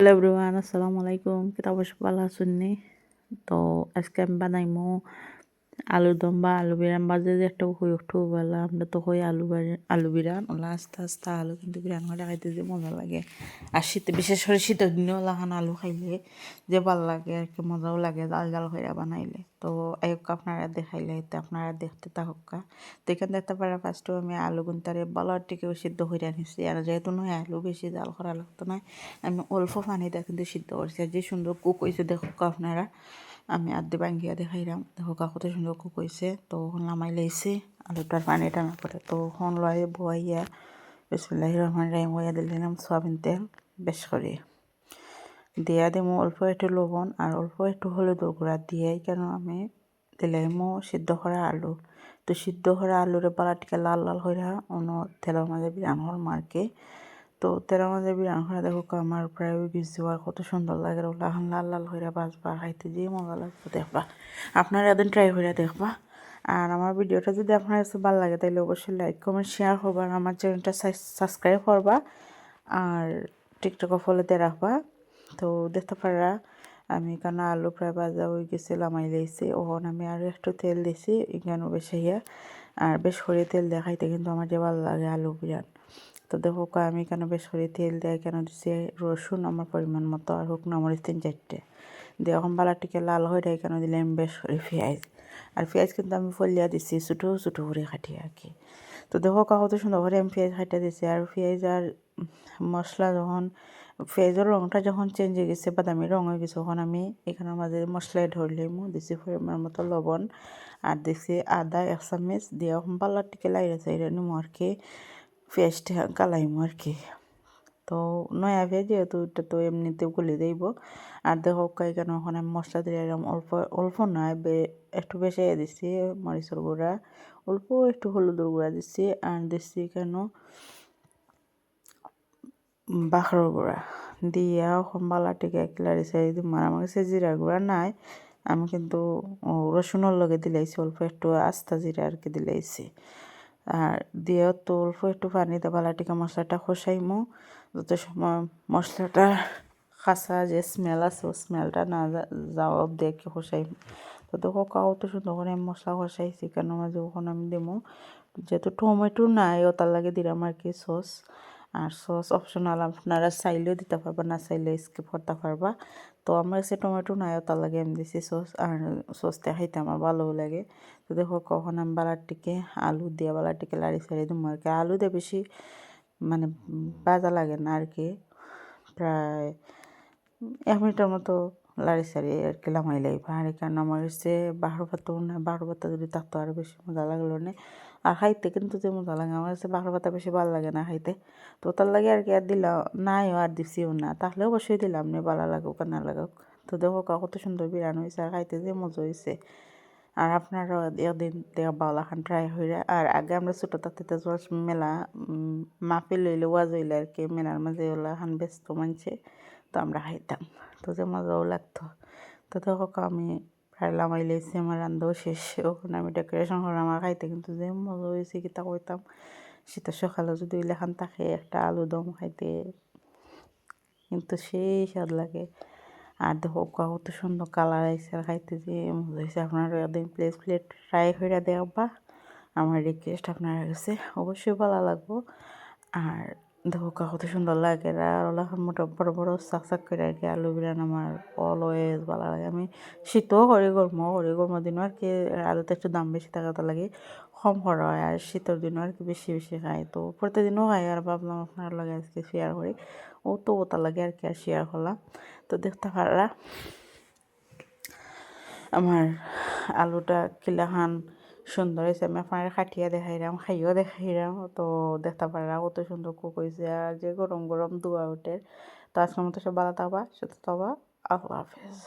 Hello everyone, আসসালামু আলাইকুম। কিতা অবশ্য ভালো আছেন নি? তো আজকে আমি বানাইমু আলুর দম বা আলু বিরান বাজে যে একটা হই একটু বেলা আমরা তো হই আলু বিরান ওলা আস্তে আস্তে আলু কিন্তু বিরান করে খাইতে যে মজা লাগে। আর শীতে বিশেষ করে শীতের দিনে ওলাখান আলু খাইলে যে ভালো লাগে আর কি, মজাও লাগে জাল জাল হইয়া বানাইলে। তো এক আপনারা দেখাইলে তো আপনারা দেখতে থাকা তো এখানে দেখতে পারা ফার্স্টও আমি আলু গুনতারে বালার টিকেও সিদ্ধ হইয়া নিচ্ছি। আর যেহেতু নয় আলু বেশি জাল করা লাগতো না, আমি অল্প পানিতে কিন্তু সিদ্ধ করছি। আর যে সুন্দর কুক হয়েছে দেখো আপনারা, আমি আর্ধে ভাঙ্গিয়া দেখাইলাম দেখো কত সুন্দর কুক হয়েছে। তো নামাই লাইছি আলুটার পানি টানা করে। তো হন লয় বইয়া বিসমিল্লাহির রহমানির রহিম হইয়া দিলাম সয়াবিন তেল বেশ করে দিয়া দিমু অল্প একটু লবণ আর অল্প একটু হলুদের গুঁড়া দিয়াই কেন আমি দিলাইমো সিদ্ধ করা আলু। তো সিদ্ধ করা আলুরে বালাটিকে লাল লাল হইয়া অন্য তেলের মাঝে বিরান হল মার্কে। তো তেলের মাঝে বিরান হয়ে দেখো আমার প্রায় গেছি আর কত সুন্দর লাগে ওগুলো এখন লাল লাল হইয়া বাজবা খাইতে যে মজা লাগবে দেখবা। আপনারা একদিন ট্রাই করে দেখবা। আর আমার ভিডিওটা যদি আপনার কাছে ভালো লাগে তাহলে অবশ্যই লাইক কমেন্ট শেয়ার করবা, আর আমার চ্যানেলটা সাবস্ক্রাইব করবা আর টিকটকে ফলোতে রাখবা। তো দেখতে পারা আমি কেন আলু প্রায় ভাজা হয়ে গেছে লামাই লাইছি। ওখানে আমি আরও একটু তেল দিছি এখানে বেশি আর বেশ করে তেল দিয়ে খাইতে কিন্তু আমার যে ভালো লাগে আলু বিরান। তো দেখো আমি এখানে বেশ করে তেল দেয় কেন দিচ্ছি রসুন আমার পরিমাণ মতো আর শুকনো মরিচ 3-4টে দিয়ে এখন বালাটিকে লাল হয়ে দেয় কেন দিলাম বেশ করে পেঁয়াজ। আর পেঁয়াজ কিন্তু আমি ফলিয়া দিচ্ছি ছোটো ছোটো করে কাটি আর কি। তো দেখো কত সুন্দর করে আমি পেঁয়াজ কাটিয়ে দিচ্ছি। আর পেঁয়াজ আর মশলা যখন পেঁয়াজের রঙটা যখন চেঞ্জ হয়ে গেছে বাদামি রঙ হয়ে গেছে তখন আমি এখানের মাঝে মশলায় ধরলাম দিচ্ছি পরিমাণ মতো লবণ আর দিচ্ছি আদা 1 চামচ দিয়ে এখন বালাটিকে লাইরে চাইরে নিমু আর কি, পেঁয়াজটা গালাইমু আর কি। তো নয়া পেঁয়াজ যেহেতু এটা তো এমনিতেও গলে দেব। আর দেখো কেন ওখানে আমি মশলা দিয়ে অল্প অল্প নয় একটু বেশি দিচ্ছি মরিচের গুঁড়া, অল্প একটু হলুদের গুঁড়া দিচ্ছি আর দিচ্ছি কেন বাখর গুঁড়া দিয়া এখন বালাটিকে একলারি চাই দিম। আর আমার কাছে জিরা গুঁড়া নাই, আমি কিন্তু রসুনের লগে দিলাইছি অল্প একটু আস্তা জিরা আর কি দিলাইছি। আর দিয়েও তো অল্প একটু পানিতে বালাটিকে মশলাটা কষাইমু যত সময় মশলাটা কাঁচা যে স্মেল আছে ও স্মেলটা না যাওয়া অব্দি একটু কষাইমু। তো দেখো কত সুন্দর করে আমি মশলা কষাইছি কেন মাঝে ওখানে আমি দিমু যেহেতু টমেটো নাই ও তার লাগে দিলাম আর কি সস। আর সস অপশনাল, আপনারা চাইলেও দিতে পারবা না চাইলে স্কিপ করতে পারবা। তো আমার কাছে টমেটো নাই তার লাগে আমি দিছি সস। আর সসটা খাইতে আমার ভালোও লাগে। তো দেখো কখন আমি বালাটিকে আলু দিয়ে বালাটিকে লাড়ি ছাড়িয়ে দিম আর কি। আলু দিয়ে বেশি মানে ভাজা লাগে না আর কি, প্রায় 1 মিনিটের মতো লাড়ি ছাড়িয়ে আর কি লামাই লাইবা। আর এখানে আমার হচ্ছে বাহার পাতাও না, বাহার পাতা যদি থাকতো আরও বেশি মজা লাগলো না। আর খাইতে কিন্তু যে মজা লাগে আমার কাছে বাহার পাতা বেশি ভালো লাগে না খাইতে। তো তার লাগে আর কি আর দিলাম নাইও আর দিছিও না, তাহলে অবশ্যই দিলাম না ভালো লাগুক আর না লাগুক। তো দেখো কত সুন্দর বিরান হয়েছে আর খাইতে যে মজা হয়েছে। আর আপনারা একদিন বাউলা খান ট্রাই হইরা। আর আগে আমরা ছোটো থাকতে মেলা মাহফিল লইলে ওয়াজ হইলে আর কি মেলার মাঝে ওলা খান ব্যস্ত মানছে, তো আমরা খাইতাম তো যে মজাও লাগতো। তো দেখো আমি প্রায় লামাই লাইছি আমার রান্নাও শেষ। ওখানে আমি ডেকোরেশন করলাম আর খাইতে কিন্তু যে মজা হয়েছে কি তা কইতাম। শীতের সকালে যদি ওইলাখান থাকে একটা আলু দম খাইতে কিন্তু সেই স্বাদ লাগে। আর দেখো কত সুন্দর কালার আইসে আর খাইতে যে মজা হয়েছে। আপনারা একদিন প্লেট ট্রাই করে দেখবা, আমার রিকোয়েস্ট আপনার কাছে অবশ্যই ভালো লাগবো। আর দেখো কত সুন্দর লাগে আর ওলা মোটা বড় বড় চাক চাক করে আর কি আলু বিরান আমার অলওয়েজ ভালো লাগে। আমি শীতও করি গরমের দিনও আর কি আলুতে একটু দাম বেশি থাকাতে লাগে কম করা হয়। আর শীতের দিনও আর কি বেশি বেশি খাই, তো প্রতিদিনও খাই। আর ভাবলাম আপনার লাগে আজকে শেয়ার করি, ও তো ওটা লাগে আর কি আর শেয়ার করলাম। তো দেখতে পাররা আমার আলুটা কিলাখান সুন্দর হয়েছে। আমি আপনার খাটিয়া দেখাইলাম খাইও দেখাইলাম। তো দেখতে পারা কত সুন্দর কুক হয়েছে আর যে গরম গরম ধোয়া ওঠে। তো আজকের মতো সব ভালো থাকবা সুস্থ থাকবা। আল্লাহ হাফেজ।